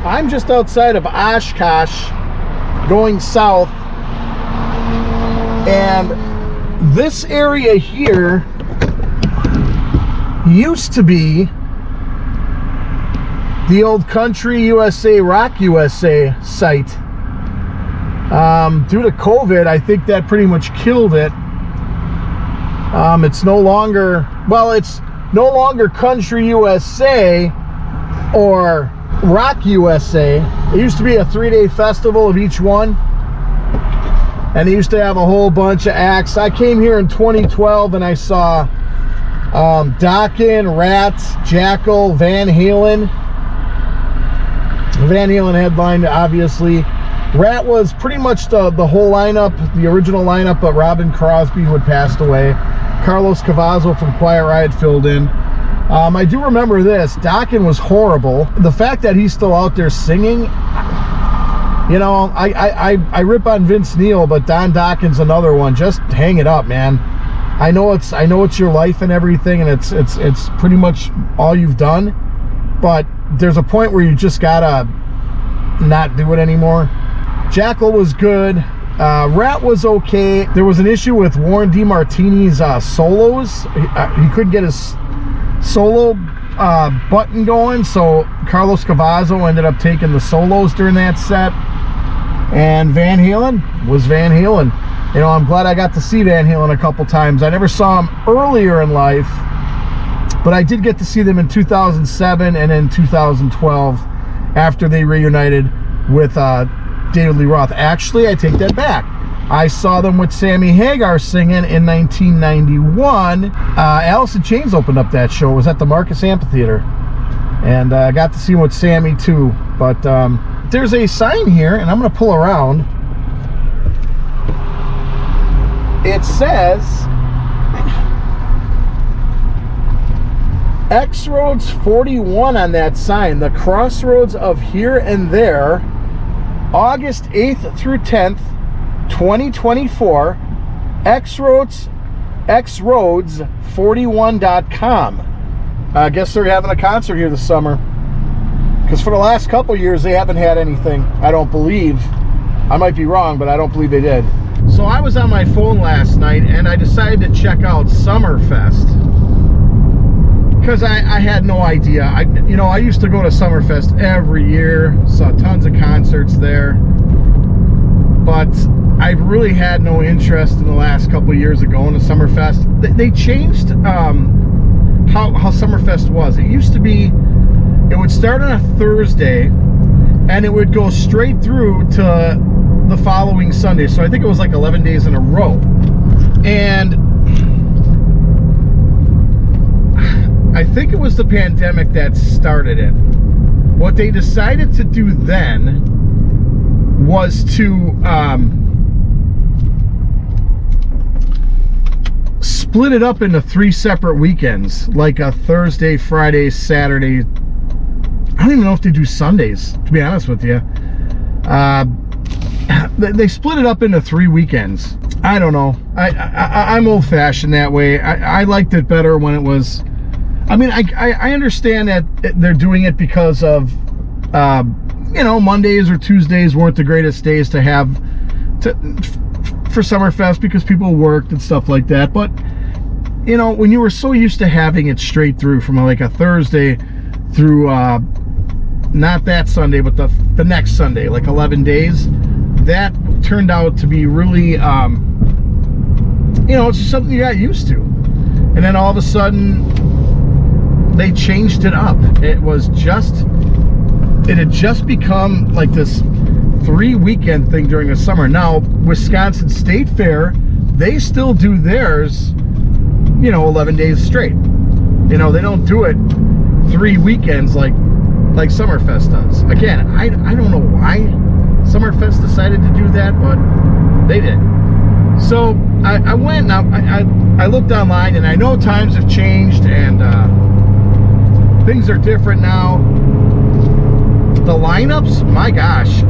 I'm just outside of Oshkosh going south, and this area here used to be the old Country USA, Rock USA site. Due to COVID, I think that pretty much killed it. It's no longer, well, it's no longer Country USA or Rock USA. It used to be a 3-day festival of each one, and they used to have a whole bunch of acts. I came here in 2012 and I saw Dokken, Rat, Jackal, Van Halen. Van Halen headlined, obviously. Rat was pretty much the whole lineup, the original lineup, but Robin Crosby, who had passed away. Carlos Cavazo from Quiet Riot filled in. I do remember this. Dokken was horrible. The fact that he's still out there singing, you know, I rip on Vince Neil, but Don Dokken's another one. Just hang it up, man. I know it's your life and everything, and it's pretty much all you've done, but there's a point where you just gotta not do it anymore. Jackal was good. Rat was okay. There was an issue with Warren DeMartini's solos. He couldn't get his solo button going, so Carlos Cavazo ended up taking the solos during that set. And Van Halen was Van Halen. You know, I'm glad I got to see Van Halen a couple times. I never saw him earlier in life, but I did get to see them in 2007 and in 2012 after they reunited with David Lee Roth. Actually, I take that back. I saw them with Sammy Hagar singing in 1991. Alice in Chains opened up that show. It was at the Marcus Amphitheater. And I got to see them with Sammy too. But there's a sign here, and I'm going to pull around. It says X Roads 41 on that sign. The crossroads of here and there. August 8th through 10th, 2024, xroads41.com. I guess they're having a concert here this summer, because for the last couple years they haven't had anything. I don't believe. I might be wrong, but I don't believe they did. So I was on my phone last night and I decided to check out Summerfest, because I had no idea. I used to go to Summerfest every year, saw tons of concerts there, but I've really had no interest in the last couple of years of going to Summerfest. They changed how Summerfest was. It used to be, it would start on a Thursday and it would go straight through to the following Sunday. So I think it was like 11 days in a row. And I think it was the pandemic that started it. What they decided to do then was to split it up into 3 separate weekends, like a Thursday, Friday, Saturday. I don't even know if they do Sundays, to be honest with you. They split it up into 3 weekends. I don't know. I'm old-fashioned that way. I liked it better when it was... I mean, I understand that they're doing it because of, Mondays or Tuesdays weren't the greatest days to have for Summerfest because people worked and stuff like that. But, when you were so used to having it straight through from like a Thursday through, not that Sunday, but the next Sunday, like 11 days, that turned out to be really, it's just something you got used to. And then all of a sudden, they changed it up. It had just become like this 3-weekend thing during the summer. Now, Wisconsin State Fair, they still do theirs, 11 days straight. They don't do it 3 weekends like Summerfest does. Again, I don't know why Summerfest decided to do that, but they did. So I went and I looked online, and I know times have changed and things are different now. The lineups, my gosh.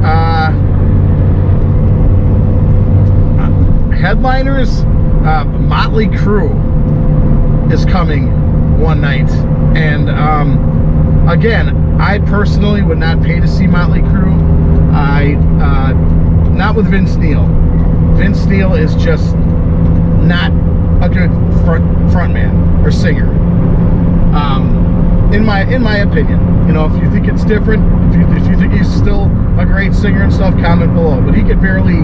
Headliners, Motley Crue is coming one night. And again, I personally would not pay to see Motley Crue. Not with Vince Neil. Vince Neil is just not a good frontman or singer. In my opinion, you know, if you think it's different, if you think he's still a great singer and stuff, comment below. But he could barely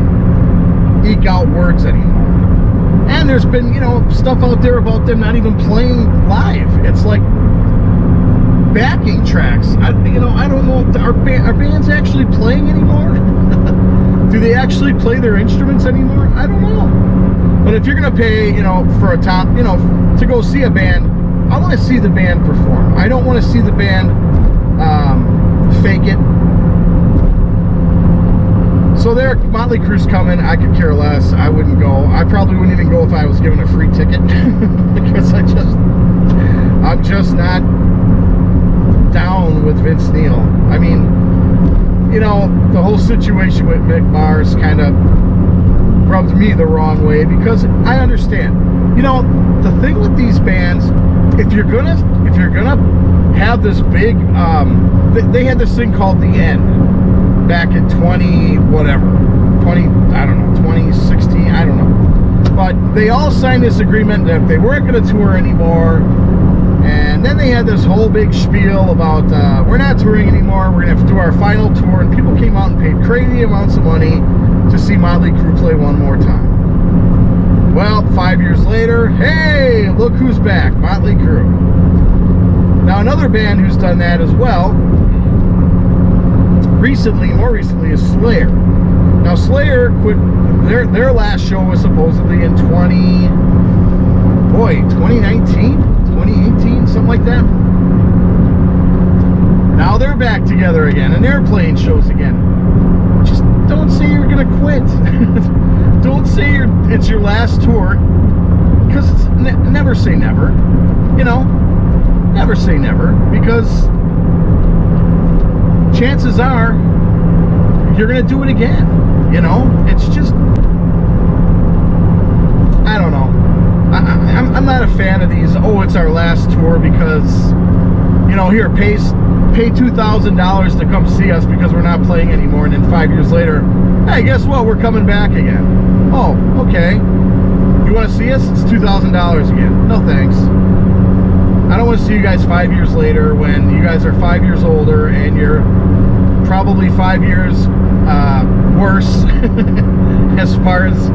eke out words anymore. And there's been, you know, stuff out there about them not even playing live. It's like backing tracks. I don't know if are bands actually playing anymore. Do they actually play their instruments anymore? I don't know. But if you're gonna pay, you know, for a top, you know, to go see a band, I want to see the band perform. I don't want to see the band fake it. So there, Motley Crue's coming. I could care less. I wouldn't go. I probably wouldn't even go if I was given a free ticket because I'm just not down with Vince Neil. I mean, you know, the whole situation with Mick Mars kind of rubbed me the wrong way because I understand. You know, the thing with these bands, if you're gonna have this big, they had this thing called The End back in 2016, I don't know. But they all signed this agreement that they weren't going to tour anymore. And then they had this whole big spiel about, we're not touring anymore, we're going to have to do our final tour. And people came out and paid crazy amounts of money to see Motley Crue play one more time. Well, 5 years later, hey, look who's back, Motley Crue. Now, another band who's done that as well, more recently, is Slayer. Now, Slayer quit, their last show was supposedly in 2019, 2018, something like that. Now they're back together again, and they're playing shows again. Just don't say you're gonna quit. Don't say it's your last tour, because it's never say never. You know, never say never, because chances are you're gonna do it again. You know, it's just, I don't know. I'm not a fan of these, oh, it's our last tour because, you know, here, pay $2,000 to come see us because we're not playing anymore, and then 5 years later, hey, guess what, we're coming back again. Oh, okay. You want to see us? It's $2,000 again. No thanks. I don't want to see you guys 5 years later when you guys are 5 years older and you're probably 5 years worse as far as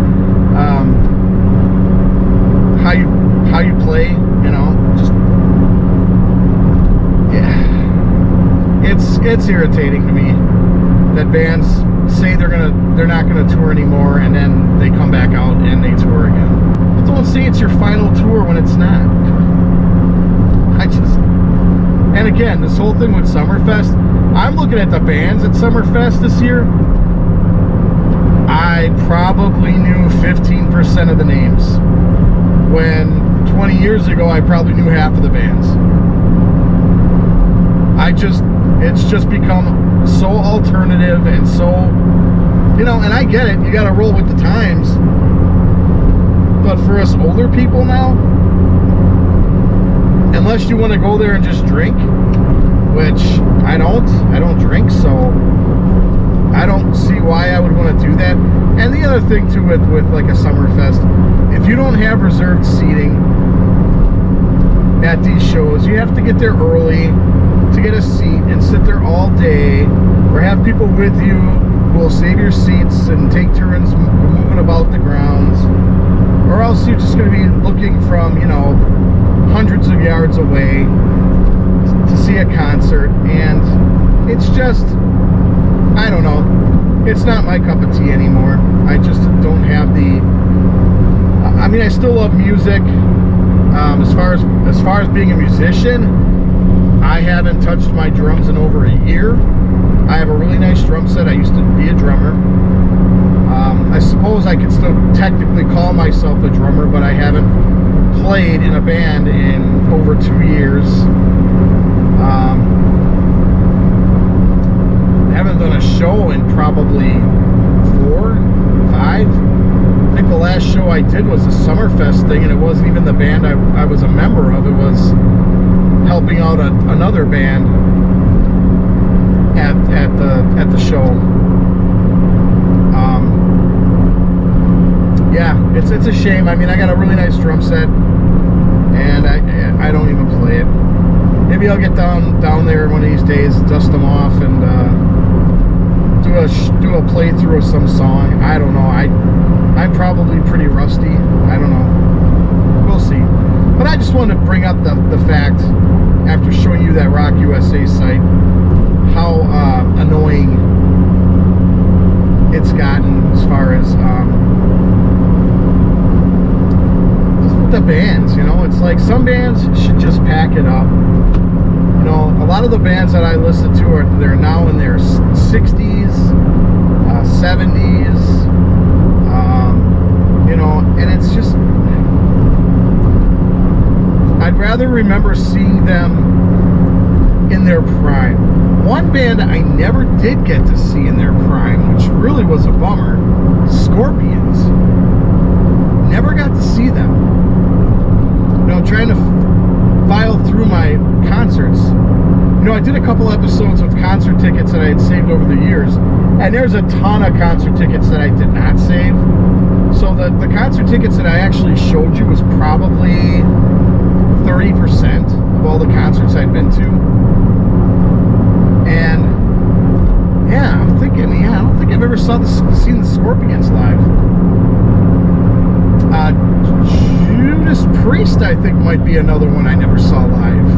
how you play, you know. Just, yeah, it's irritating to me that bands say they're not gonna tour anymore, and then they come back out and they tour again. But don't say it's your final tour when it's not. And again, this whole thing with Summerfest, I'm looking at the bands at Summerfest this year. I probably knew 15% of the names, when 20 years ago I probably knew half of the bands. It's just become so alternative and so, you know, and I get it, you gotta roll with the times, but for us older people now, unless you want to go there and just drink, which I don't drink, so I don't see why I would want to do that. And the other thing too with like a Summerfest, if you don't have reserved seating at these shows, you have to get there early to get a seat and sit there all day, or have people with you who will save your seats and take turns moving about the grounds, or else you're just going to be looking from, you know, hundreds of yards away to see a concert. And it's just, I don't know, it's not my cup of tea anymore. I just don't have the, I mean, I still love music. As far as being a musician, I haven't touched my drums in over a year. I have a really nice drum set. I used to be a drummer. I suppose I could still technically call myself a drummer, but I haven't played in a band in over 2 years. I haven't done a show in probably 4, 5. I think the last show I did was a Summerfest thing, and it wasn't even the band I was a member of. It was helping out another band. at the show. Yeah, it's a shame. I mean, I got a really nice drum set, and I don't even play it. Maybe I'll get down there one of these days, dust them off, and do a playthrough of some song. I don't know. I'm probably pretty rusty. I don't know. We'll see. But I just wanted to bring up the fact, after showing you that Rock USA site, how annoying it's gotten as far as the bands. You know, it's like some bands should just pack it up. You know, a lot of the bands that I listen to they're now in their 60s, 70s, you know, and it's just, I'd rather remember seeing them in their prime. One band I never did get to see in their prime, which really was a bummer, Scorpions. Never got to see them. You know, trying to file through my concerts. You know, I did a couple episodes with concert tickets that I had saved over the years, and there's a ton of concert tickets that I did not save. So the concert tickets that I actually showed you was probably 30% of all the concerts I'd been to. And yeah, I'm thinking, I don't think I've ever seen the Scorpions live. Judas Priest, I think, might be another one I never saw live.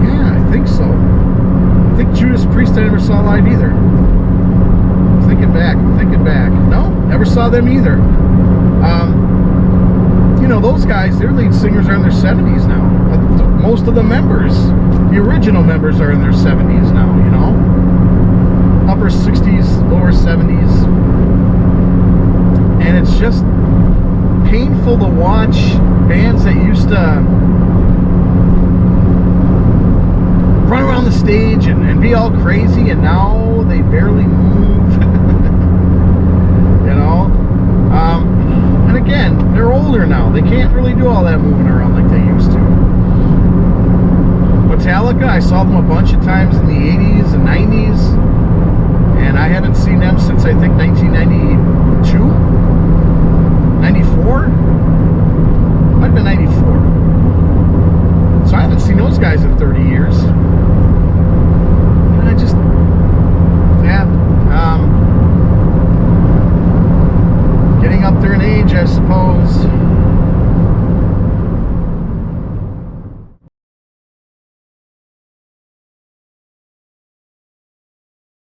Yeah, I think so. I think Judas Priest I never saw live either. Thinking back. No, never saw them either. You know, those guys, their lead singers are in their 70s now. Most of the members, the original members, are in their 70s now, you know? Upper 60s, lower 70s. And it's just painful to watch bands that used to run around the stage and be all crazy, and now they barely move. You know? And again, they're older now. They can't really do all that moving around like they used to. Metallica, I saw them a bunch of times in the 80s and 90s, and I haven't seen them since, I think, 1992? 94? Might have been 94. So I haven't seen those guys in 30 years. And I just, yeah, getting up there in age, I suppose.